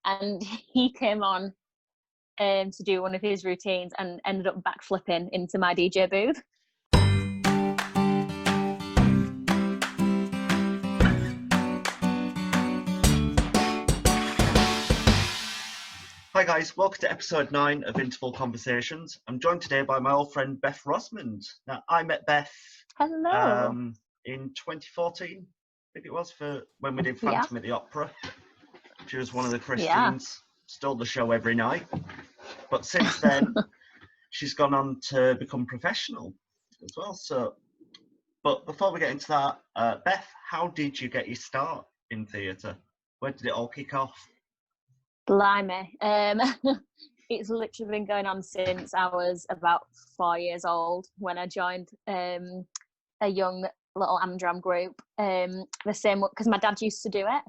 and he came on to do one of his routines and ended up backflipping into my DJ booth. Hi guys, welcome to episode 9 of Interval Conversations. I'm joined today by my old friend Beth Rosamond. Now, I met Beth in 2014, I think it was, for when we did Phantom at the Opera. She was one of the Christines, stole the show every night. But since then, she's gone on to become professional as well. But before we get into that, Beth, how did you get your start in theatre? Where did it all kick off? Blimey. It's literally been going on since I was about 4 years old when I joined a young little Dram group. The same, because my dad used to do it.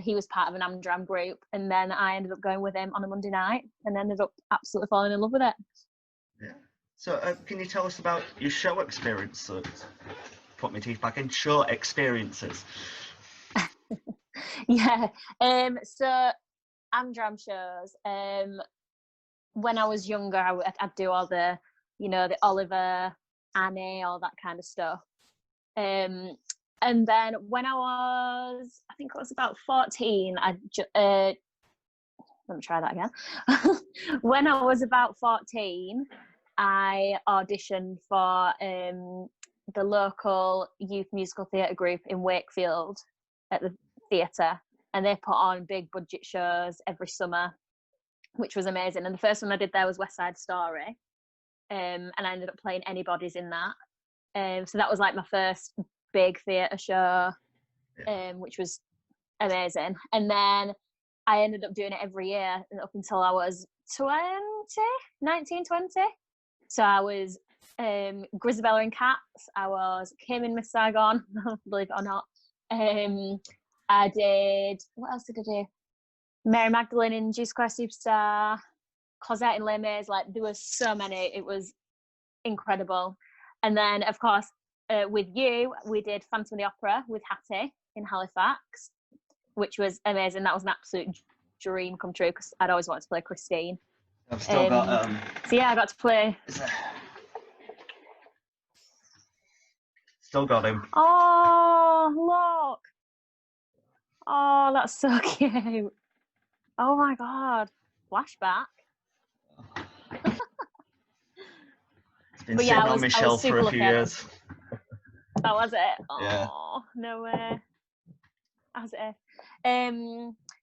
He was part of an Dram group, and then I ended up going with him on a Monday night and ended up absolutely falling in love with it. Yeah. So can you tell us about your show experience? Put my teeth back in. Show experiences. Yeah. So Dram shows. When I was younger, I'd do all the, the Oliver, Annie, all that kind of stuff. And then when I think I was about 14, let me try that again. When I was about 14, I auditioned for the local youth musical theatre group in Wakefield at the theatre. And they put on big budget shows every summer, which was amazing. And the first one I did there was West Side Story. And I ended up playing Anybody's in that. So that was like my first big theatre show, which was amazing. And then I ended up doing it every year up until I was 19, 20. So I was Grisabella in Cats. I was Kim in Miss Saigon, believe it or not. I did, what else did I do? Mary Magdalene in Jesus Christ Superstar, Cosette in Les Mis. Like, there were so many. It was incredible. And then, of course, with you, we did Phantom of the Opera with Hattie in Halifax, which was amazing. That was an absolute dream come true because I'd always wanted to play Christine. I've still got... So, yeah, I got to play... Still got him. Oh, look. Oh, that's so cute. Oh my God. Flashback. It's been sitting on my shelf for a few years. Oh, was it? Oh, yeah. No way. Was it?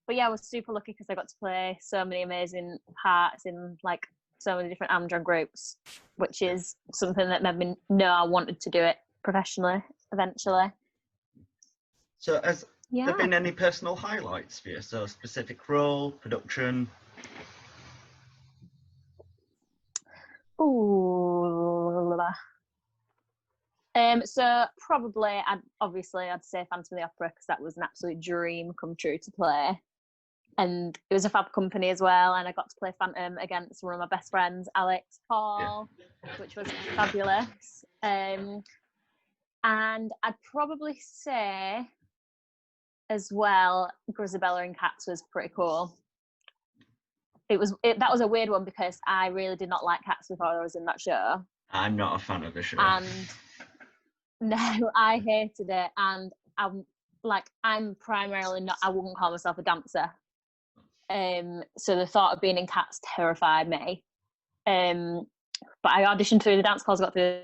But yeah, I was super lucky because I got to play so many amazing parts in like so many different Amdram groups, which is something that made me know I wanted to do it professionally eventually. So has there been any personal highlights for you? So specific role, production? Ooh. So probably I'd say Phantom of the Opera because that was an absolute dream come true to play. And it was a fab company as well, and I got to play Phantom against one of my best friends, Alex Paul, which was fabulous. And I'd probably say as well, Grisabella in Cats was pretty cool. That was a weird one because I really did not like Cats before I was in that show. I'm not a fan of the show. And no, I hated it. And I'm primarily not, I wouldn't call myself a dancer. So the thought of being in Cats terrified me. But I auditioned through the dance calls, got through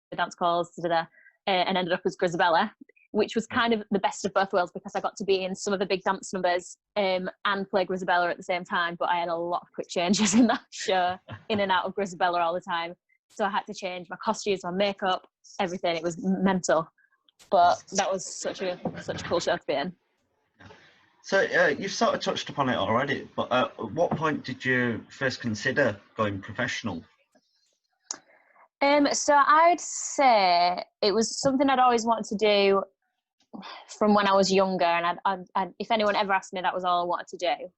the dance calls, and ended up as Grisabella, which was kind of the best of both worlds because I got to be in some of the big dance numbers and play Grisabella at the same time. But I had a lot of quick changes in that show, in and out of Grisabella all the time. So I had to change my costumes, my makeup, everything. It was mental. But that was such a cool show to be in. So you've sort of touched upon it already, but at what point did you first consider going professional? So I'd say it was something I'd always wanted to do from when I was younger, and I'd if anyone ever asked me, that was all I wanted to do.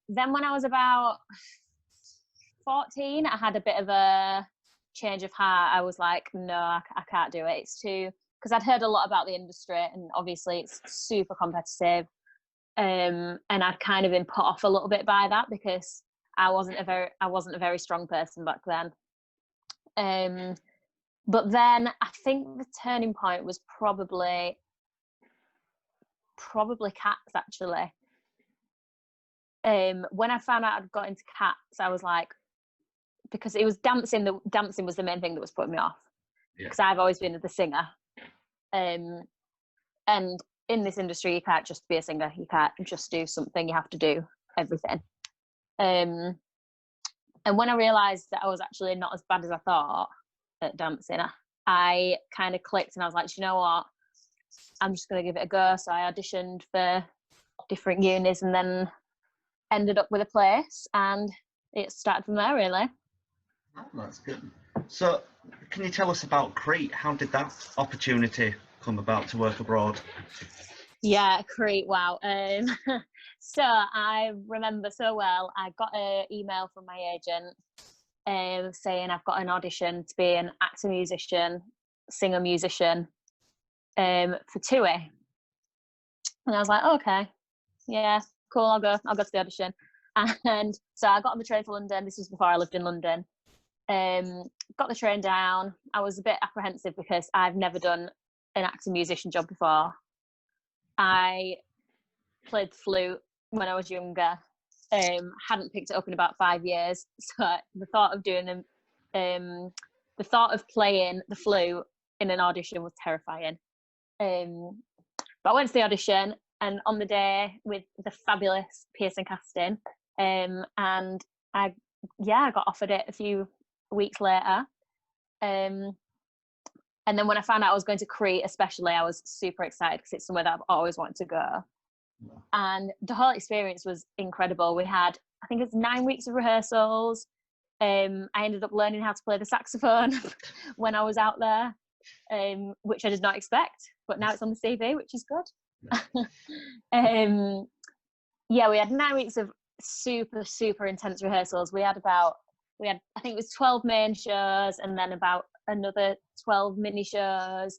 Then when I was about 14, I had a bit of a change of heart. I was like, no, I can't do it. It's too, because I'd heard a lot about the industry, and obviously it's super competitive. and I'd kind of been put off a little bit by that because I wasn't a very strong person back then. But then I think the turning point was probably cats, actually. When I found out I'd got into cats, I was like, because it was dancing. The dancing was the main thing that was putting me off, because I've always been the singer. And in this industry, you can't just be a singer. You can't just do something. You have to do everything. And when I realised that I was actually not as bad as I thought at dancing, I kind of clicked, and I was like, you know what? I'm just going to give it a go. So I auditioned for different unis and then ended up with a place, and it started from there, really. Oh, that's good. So can you tell us about Crete? How did that opportunity come about to work abroad? Yeah, Crete, wow. So I remember so well, I got an email from my agent saying I've got an audition to be an actor musician, singer musician for TUI. And I was like, oh, okay, yeah, cool, I'll go to the audition. And so I got on the train to London. This was before I lived in London. Got the train down. I was a bit apprehensive because I've never done an actor musician job before. I played the flute when I was younger. Hadn't picked it up in about 5 years. So the thought of playing the flute in an audition was terrifying. But I went to the audition, and on the day with the fabulous Pearson casting, and I got offered it a few weeks later. And then when I found out I was going to Crete, especially, I was super excited because it's somewhere that I've always wanted to go. Yeah. And the whole experience was incredible. We had, I think it's 9 weeks of rehearsals. I ended up learning how to play the saxophone when I was out there, which I did not expect, but now it's on the CV, which is good. Yeah, we had 9 weeks of super, super intense rehearsals. We had I think it was 12 main shows and then about another 12 mini shows.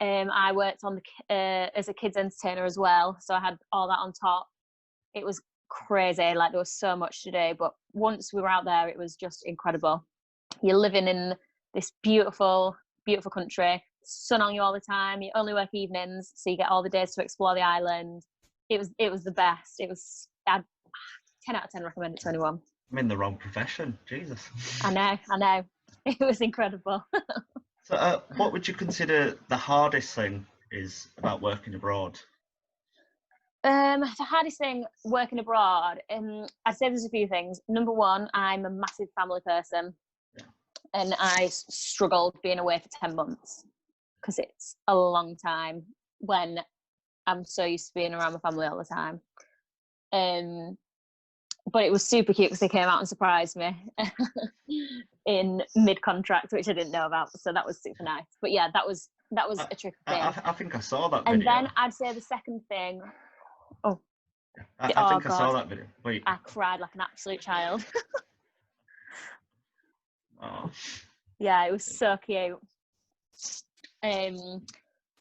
I worked on as a kids entertainer as well, so I had all that on top. It was crazy, like there was so much to do, but once we were out there, it was just incredible. You're living in this beautiful, beautiful country, sun on you all the time. You only work evenings, so you get all the days to explore the island. It was the best. I'd 10 out of 10 recommend it to anyone. I'm in the wrong profession, Jesus. I know. It was incredible. So what would you consider the hardest thing is about working abroad? The hardest thing working abroad, I'd say there's a few things. Number one, I'm a massive family person. Yeah. And I struggled being away for 10 months because it's a long time when I'm so used to being around my family all the time. But it was super cute because they came out and surprised me in mid-contract, which I didn't know about. So that was super nice. But yeah, that was a tricky thing. I think I saw that video. And then I'd say the second thing. Oh, I think I saw that video. Wait. I cried like an absolute child. Oh. Yeah, it was so cute. I'd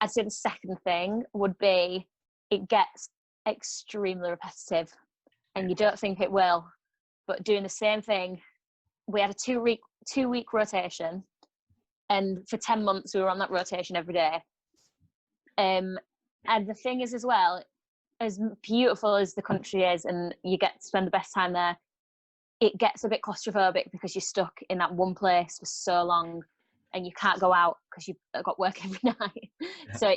say the second thing would be it gets extremely repetitive. And you don't think it will, but doing the same thing. We had a two week rotation, and for 10 months we were on that rotation every day. And the thing is as well, as beautiful as the country is, and you get to spend the best time there, it gets a bit claustrophobic because you're stuck in that one place for so long, and you can't go out because you've got work every night. Yeah. So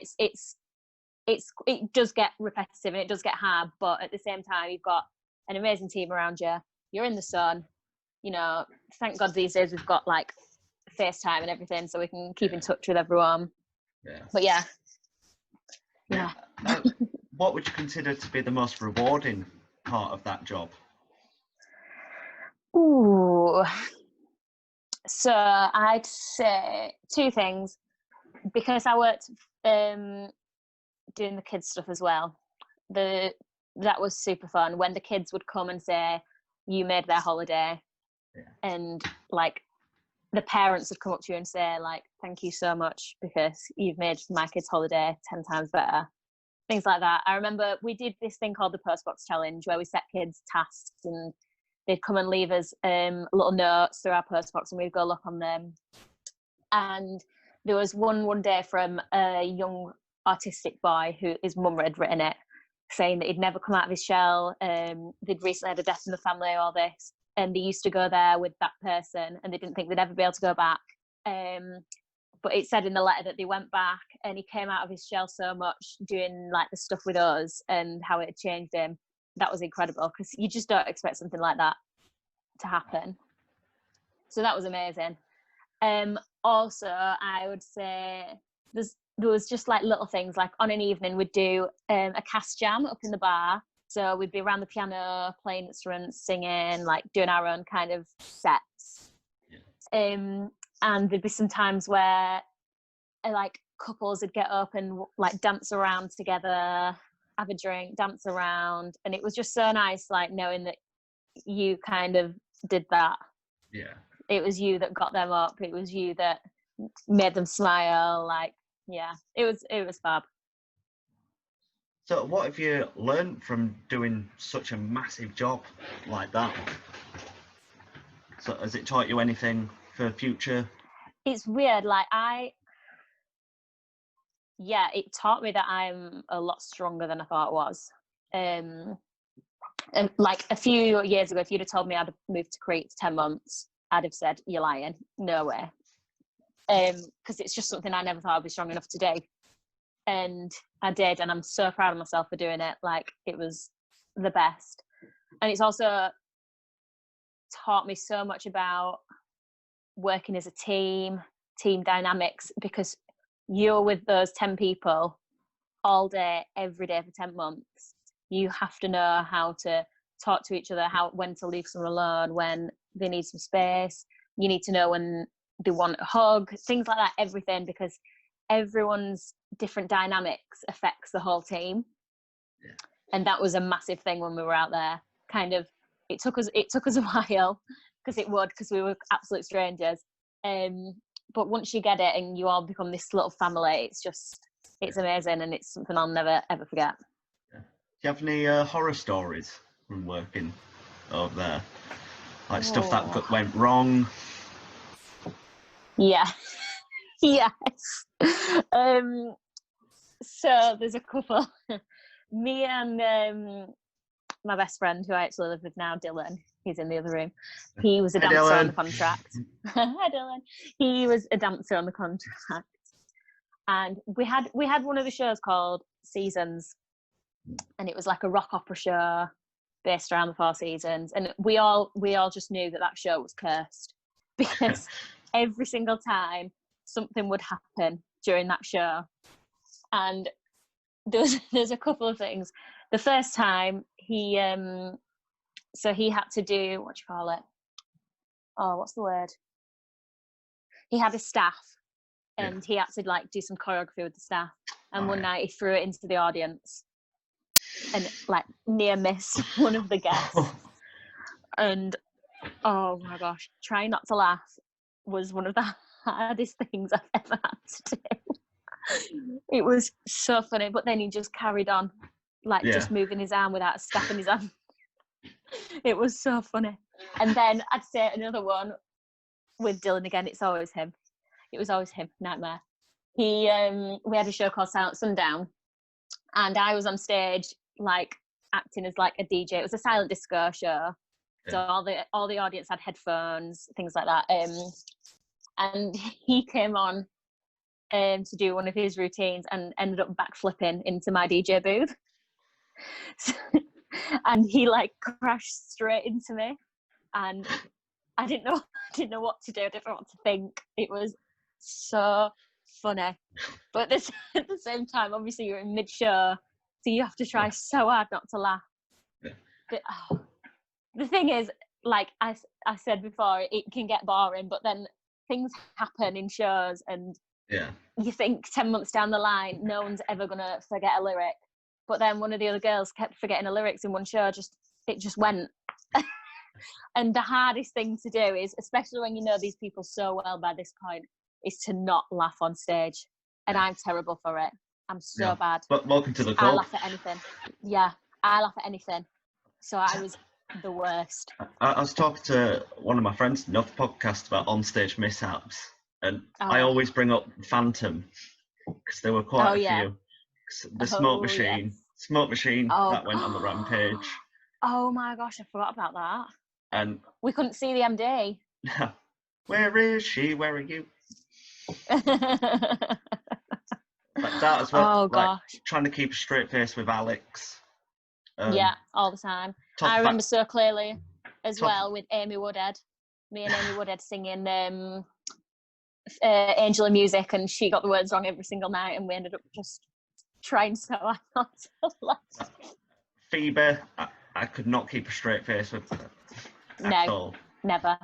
it does get repetitive and it does get hard, but at the same time you've got an amazing team around you. You're in the sun. You know, thank God these days we've got like FaceTime and everything, so we can keep in touch with everyone. Yeah. But yeah. What would you consider to be the most rewarding part of that job? Ooh. So I'd say two things. Because I worked doing the kids stuff as well. That was super fun when the kids would come and say, you made their holiday. Yeah. And like the parents would come up to you and say like, thank you so much because you've made my kids' holiday 10 times better. things like that. I remember we did this thing called the Postbox Challenge, where we set kids tasks and they'd come and leave us little notes through our postbox, and we'd go look on them. And there was one day from a young autistic boy who his mum had written it, saying that he'd never come out of his shell. They'd recently had a death in the family, all this, and they used to go there with that person, and they didn't think they'd ever be able to go back. But it said in the letter that they went back, and he came out of his shell so much doing like the stuff with us and how it had changed him. That was incredible, because you just don't expect something like that to happen. So that was amazing. Also, I would say there was just like little things, like on an evening we'd do a cast jam up in the bar. So we'd be around the piano, playing instruments, singing, like doing our own kind of sets. Yeah. And there'd be some times where like couples would get up and like dance around together, have a drink, dance around. And it was just so nice, like knowing that you kind of did that. Yeah. It was you that got them up. It was you that made them smile. Like, yeah, it was fab. So what have you learned from doing such a massive job like that? So has it taught you anything for future? It's weird. Like it taught me that I'm a lot stronger than I thought I was. And like a few years ago, if you'd have told me I'd moved to Crete for 10 months, I'd have said, you're lying. No way. Because it's just something I never thought I'd be strong enough to do. And I did, and I'm so proud of myself for doing it. Like, it was the best. And it's also taught me so much about working as a team dynamics, because you're with those 10 people all day, every day for 10 months. You have to know how to talk to each other, when to leave someone alone, when they need some space. You need to know when they want a hug, things like that, everything, because everyone's different dynamics affects the whole team. Yeah. And that was a massive thing when we were out there. Kind of, it took us a while, because we were absolute strangers. But once you get it and you all become this little family, it's amazing, and it's something I'll never ever forget. Yeah. Do you have any horror stories from working over there? Like stuff that went wrong? Yeah. Yes. So there's a couple. Me and my best friend, who I actually live with now, Dylan, he's in the other room. He was a dancer on the contract. Hi, Dylan. He was a dancer on the contract. And we had one of the shows called Seasons, and it was like a rock opera show based around the 4 seasons. And we all just knew that show was cursed, because every single time something would happen during that show. And there's a couple of things. The first time he had to do, what do you call it? Oh, what's the word? He had a staff, and he had to like do some choreography with the staff. And one night he threw it into the audience and like near miss one of the guests. And oh my gosh, trying not to laugh was one of the hardest things I've ever had to do. It was so funny, but then he just carried on, like just moving his arm without a staff in his hand. It was so funny. And then I'd say another one with Dylan again. It was always him. Nightmare. We had a show called Silent Sundown, and I was on stage like acting as like a DJ. It was a silent disco show, so all the audience had headphones, things like that. And he came on to do one of his routines and ended up backflipping into my DJ booth. And he like crashed straight into me, and I didn't know what to do. I didn't know what to think. It was so funny, but at the same time, obviously you're in mid-show, so you have to try so hard not to laugh. But the thing is, like I said before, it can get boring, but then things happen in shows, and you think 10 months down the line no one's ever gonna forget a lyric, but then one of the other girls kept forgetting the lyrics in one show. It just went. And the hardest thing to do is, especially when you know these people so well by this point, is to not laugh on stage. And I'm terrible for it. I'm so bad. But welcome to the I club. laugh at anything. Yeah, I laugh at anything. So I was the worst. I was talking to one of my friends in another podcast about onstage mishaps, and I always bring up Phantom because there were quite a few. The smoke machine, that went on the rampage. Oh my gosh, I forgot about that. And we couldn't see the MD. Where is she? Where are you? Like that as well. Oh gosh. Trying to keep a straight face with Alex. Yeah, all the time. I remember so clearly as well with Amy Woodhead. Me and Amy Woodhead singing Angel of Music, and she got the words wrong every single night, and we ended up just trying so hard not to laugh. Phoebe, I could not keep a straight face with her. At all. Never.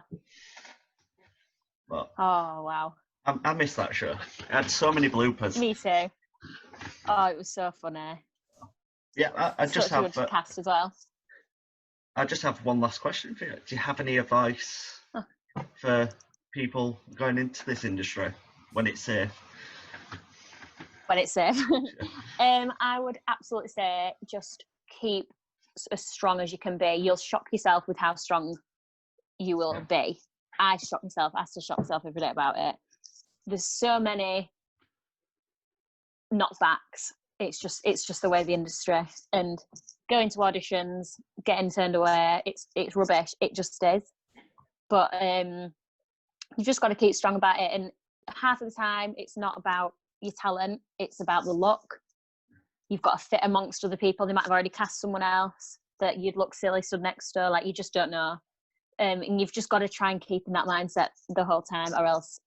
But oh wow. I missed that show. It had so many bloopers. Me too. Oh, it was so funny. Yeah, I just have a cast as well. I just have one last question for you. Do you have any advice for people going into this industry when it's safe? When it's safe, I would absolutely say just keep as strong as you can be. You'll shock yourself with how strong you will be. I still shock myself every day about it. There's so many not facts. It's just the way of the industry, and going to auditions, getting turned away, it's rubbish. It just is. But you've just got to keep strong about it. And half of the time, it's not about your talent; it's about the luck. You've got to fit amongst other people. They might have already cast someone else that you'd look silly stood next to. Like, you just don't know. And you've just got to try and keep in that mindset the whole time, or else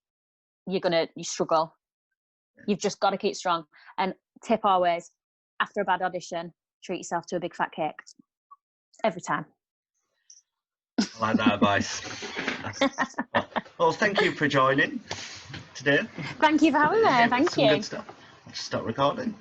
you struggle. You've just got to keep strong. And tip always, after a bad audition, treat yourself to a big fat cake. Every time. I like that advice. Well, thank you for joining today. Thank you for having me. Thank you. Good stuff. Start recording.